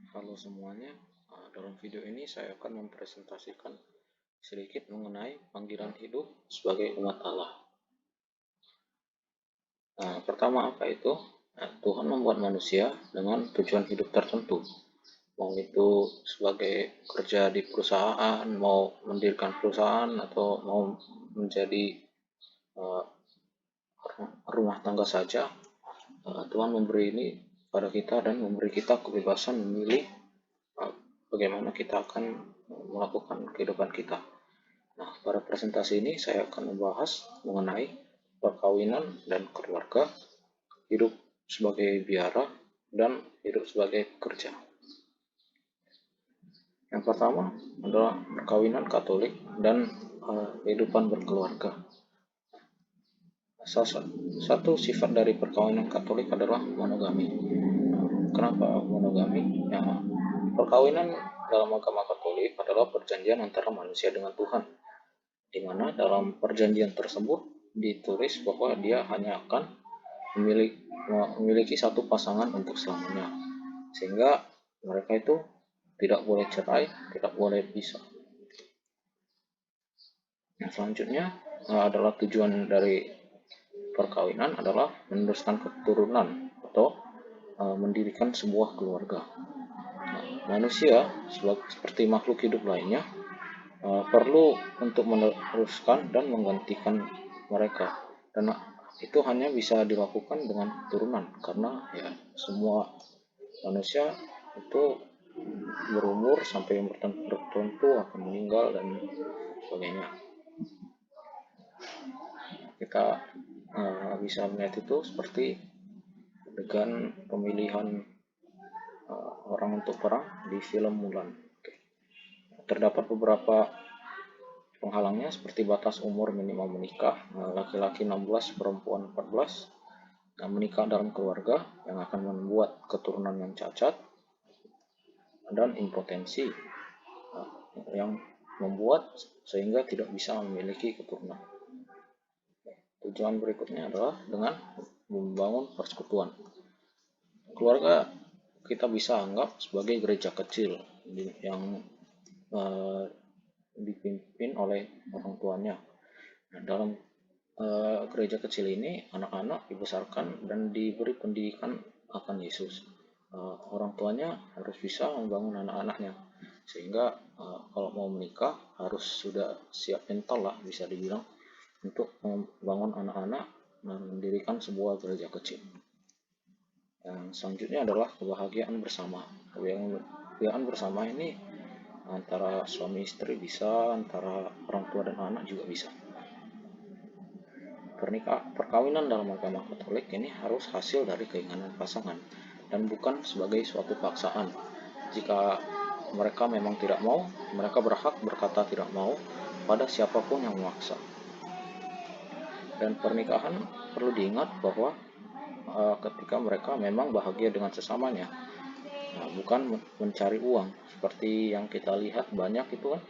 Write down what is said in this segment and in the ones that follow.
Halo semuanya, dalam video ini saya akan mempresentasikan sedikit mengenai panggilan hidup sebagai umat Allah. Pertama apa itu? Tuhan membuat manusia dengan tujuan hidup tertentu, mau itu sebagai kerja di perusahaan, mau mendirikan perusahaan, atau mau menjadi uh, rumah tangga saja. Tuhan memberi ini pada kita dan memberi kita kebebasan memilih bagaimana kita akan melakukan kehidupan kita. Nah, pada presentasi ini saya akan membahas mengenai perkawinan dan keluarga, hidup sebagai biara, dan hidup sebagai pekerja. Yang pertama adalah perkawinan Katolik dan kehidupan berkeluarga. Satu sifat dari perkawinan Katolik adalah monogami. Kenapa monogami? Ya, perkawinan dalam agama Katolik adalah perjanjian antara manusia dengan Tuhan, di mana dalam perjanjian tersebut ditulis bahwa dia hanya akan memiliki satu pasangan untuk selamanya, sehingga mereka itu tidak boleh cerai, tidak boleh pisah. Yang selanjutnya adalah tujuan dari perkawinan adalah meneruskan keturunan atau mendirikan sebuah keluarga. Manusia seperti makhluk hidup lainnya perlu untuk meneruskan dan menggantikan mereka, dan itu hanya bisa dilakukan dengan keturunan, karena ya semua manusia itu berumur sampai umur tertentu akan meninggal dan sebagainya. Kita bisa melihat itu seperti dengan pemilihan orang untuk perang di film Mulan. Terdapat beberapa penghalangnya seperti batas umur minimal menikah, laki-laki 16, perempuan 14, menikah dalam keluarga yang akan membuat keturunan yang cacat, dan impotensi yang membuat sehingga tidak bisa memiliki keturunan. Tujuan berikutnya adalah dengan membangun persekutuan. Keluarga kita bisa anggap sebagai gereja kecil yang dipimpin oleh orang tuanya. Nah, dalam gereja kecil ini anak-anak dibesarkan dan diberi pendidikan akan Yesus. Orang tuanya harus bisa membangun anak-anaknya, sehingga kalau mau menikah harus sudah siap mental lah, bisa dibilang, untuk membangun anak-anak dan mendirikan sebuah gereja kecil. Yang selanjutnya adalah kebahagiaan bersama. Kebahagiaan bersama ini antara suami istri bisa, antara orang tua dan anak juga bisa. Perkawinan dalam agama Katolik ini harus hasil dari keinginan pasangan dan bukan sebagai suatu paksaan. Jika mereka memang tidak mau, mereka berhak berkata tidak mau pada siapapun yang memaksa. Dan pernikahan perlu diingat bahwa ketika mereka memang bahagia dengan sesamanya, bukan mencari uang seperti yang kita lihat banyak itu kan,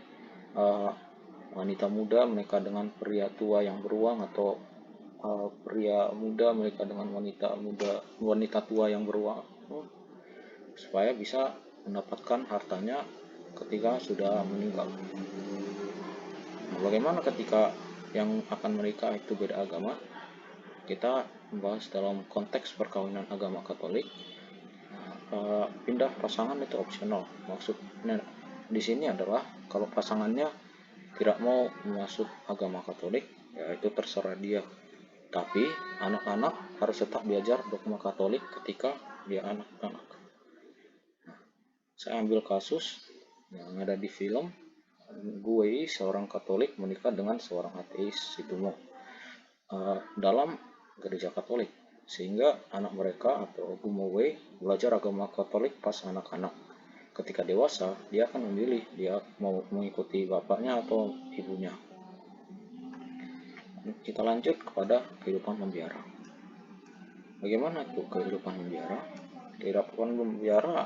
wanita muda menikah dengan pria tua yang beruang, atau pria muda menikah dengan wanita tua yang beruang, supaya bisa mendapatkan hartanya ketika sudah meninggal. Nah, bagaimana ketika yang akan menikah itu beda agama? Kita membahas dalam konteks perkawinan agama Katolik. Pindah pasangan itu opsional. Maksudnya di sini adalah kalau pasangannya tidak mau masuk agama Katolik, ya itu terserah dia. Tapi anak-anak harus tetap belajar dogma Katolik ketika dia anak-anak. Saya ambil kasus yang ada di film. Gue seorang Katolik menikah dengan seorang ateis Situmo dalam gereja Katolik, sehingga anak mereka atau Gumowe belajar agama Katolik pas anak-anak. Ketika dewasa, dia akan memilih dia mau mengikuti bapaknya atau ibunya. Kita lanjut kepada kehidupan membiara. Bagaimana itu kehidupan membiara? Kehidupan membiara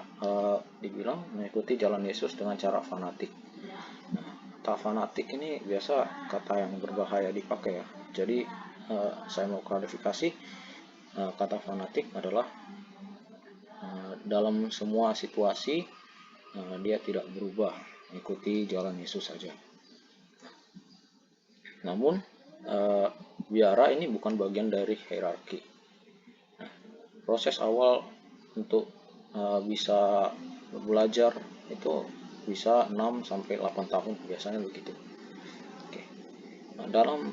dibilang mengikuti jalan Yesus dengan cara fanatik. Kata fanatik ini biasa kata yang berbahaya dipakai ya. Jadi saya mau klarifikasi, kata fanatik adalah dalam semua situasi dia tidak berubah, mengikuti jalan Yesus saja. Namun biara ini bukan bagian dari hierarki. Proses awal untuk bisa belajar itu bisa 6-8 tahun, biasanya begitu. Oke. Nah, dalam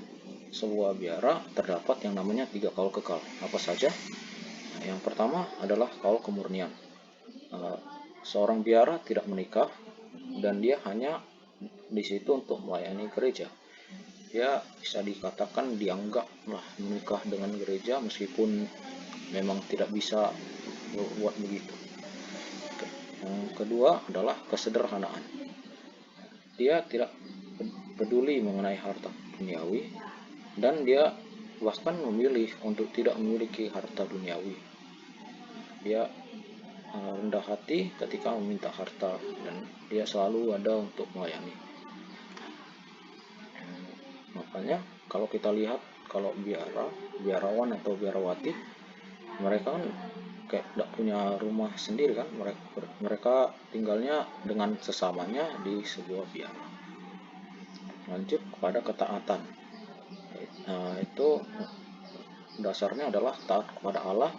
sebuah biara terdapat yang namanya 3 kaul kekal. Apa saja? Nah, yang pertama adalah kaul kemurnian. Seorang biara tidak menikah dan dia hanya di situ untuk melayani gereja. Dia bisa dikatakan dianggap menikah dengan gereja meskipun memang tidak bisa berbuat begitu. Oke. Yang kedua adalah kesederhanaan. Dia tidak peduli mengenai harta duniawi dan dia bahkan memilih untuk tidak memiliki harta duniawi. Dia rendah hati ketika meminta harta dan dia selalu ada untuk melayani. Makanya kalau kita lihat, kalau biarawan atau biarawati, mereka kan kayak tidak punya rumah sendiri kan, mereka tinggalnya dengan sesamanya di sebuah biara. Lanjut kepada ketaatan. Itu dasarnya adalah taat kepada Allah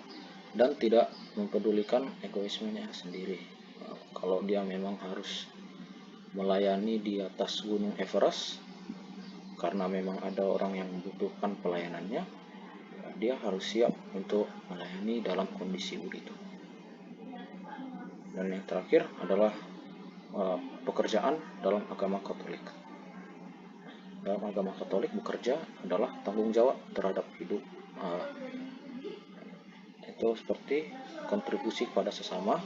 dan tidak mempedulikan egoismenya sendiri. Kalau dia memang harus melayani di atas gunung Everest karena memang ada orang yang membutuhkan pelayanannya, dia harus siap untuk melayani dalam kondisi begitu. Dan yang terakhir adalah pekerjaan dalam agama Katolik. Dalam agama Katolik, bekerja adalah tanggung jawab terhadap hidup. Itu seperti kontribusi kepada sesama.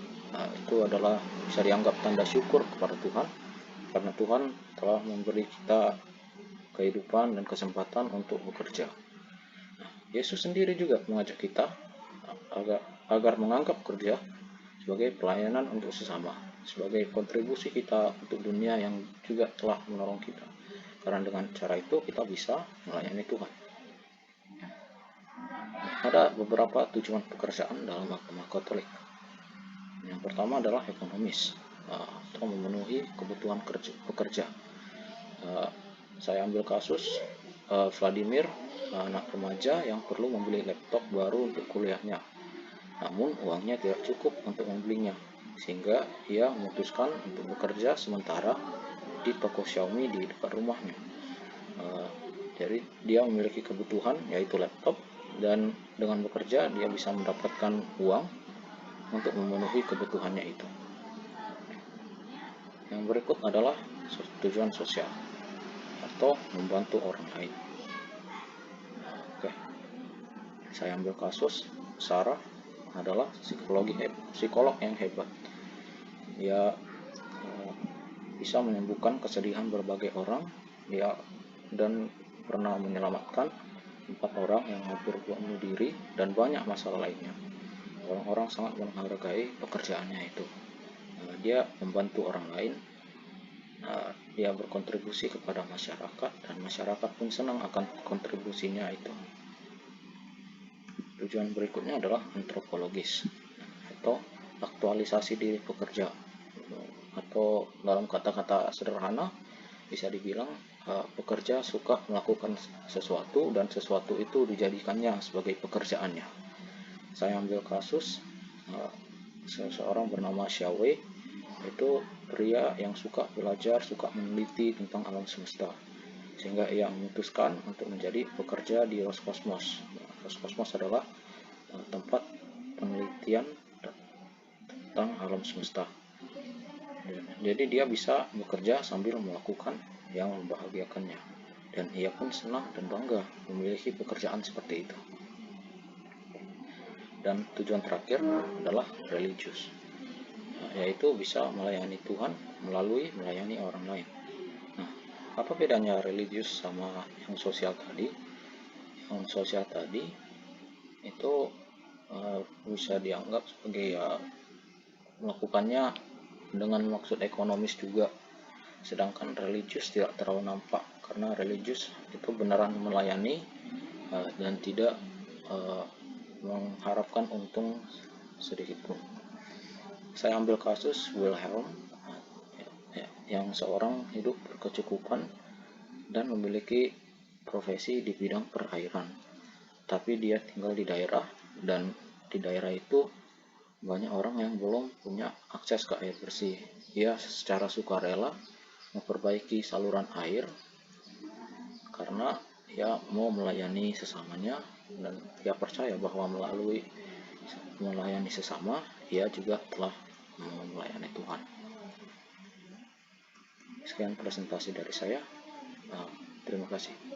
Itu adalah bisa dianggap tanda syukur kepada Tuhan karena Tuhan telah memberi kita kehidupan dan kesempatan untuk bekerja. Yesus sendiri juga mengajak kita agar menganggap kerja sebagai pelayanan untuk sesama, sebagai kontribusi kita untuk dunia yang juga telah menolong kita. Karena dengan cara itu kita bisa melayani Tuhan. Ada beberapa tujuan pekerjaan dalam agama Katolik. Yang pertama adalah ekonomis, atau memenuhi kebutuhan pekerja. Saya ambil kasus Vladimir, anak remaja yang perlu membeli laptop baru untuk kuliahnya. Namun uangnya tidak cukup untuk membelinya, sehingga ia memutuskan untuk bekerja sementara di toko Xiaomi di dekat rumahnya. Jadi dia memiliki kebutuhan yaitu laptop, dan dengan bekerja dia bisa mendapatkan uang untuk memenuhi kebutuhannya itu. Yang berikut adalah tujuan sosial atau membantu orang lain. Oke. Saya ambil kasus Sarah adalah psikolog yang hebat. Dia bisa menyembuhkan kesedihan berbagai orang. Dia dan pernah menyelamatkan 4 orang yang hampir bunuh diri dan banyak masalah lainnya. Orang-orang sangat menghargai pekerjaannya itu. Dia membantu orang lain. Dia berkontribusi kepada masyarakat dan masyarakat pun senang akan kontribusinya itu. Tujuan berikutnya adalah antropologis atau aktualisasi diri pekerja, atau dalam kata-kata sederhana bisa dibilang pekerja suka melakukan sesuatu dan sesuatu itu dijadikannya sebagai pekerjaannya. Saya ambil kasus seseorang bernama Xiaowei. Itu pria yang suka belajar, suka meneliti tentang alam semesta, sehingga ia memutuskan untuk menjadi pekerja di Roskosmos. Roskosmos adalah tempat penelitian tentang alam semesta. Jadi dia bisa bekerja sambil melakukan yang membahagiakannya, dan ia pun senang dan bangga memiliki pekerjaan seperti itu. Dan tujuan terakhir adalah religius, yaitu bisa melayani Tuhan melalui melayani orang lain. Nah, apa bedanya religius sama yang sosial tadi? Yang sosial tadi itu bisa dianggap sebagai melakukannya dengan maksud ekonomis juga, sedangkan religius tidak terlalu nampak karena religius itu beneran melayani dan tidak mengharapkan untung sedikit pun. Saya ambil kasus Wilhelm. yang seorang hidup berkecukupan dan memiliki profesi di bidang perairan, tapi dia tinggal di daerah, dan di daerah itu banyak orang yang belum punya akses ke air bersih. Ia secara sukarela memperbaiki saluran air karena ia mau melayani sesamanya, dan ia percaya bahwa melalui melayani sesama, ia juga telah melayani Tuhan. Sekian presentasi dari saya. Terima kasih.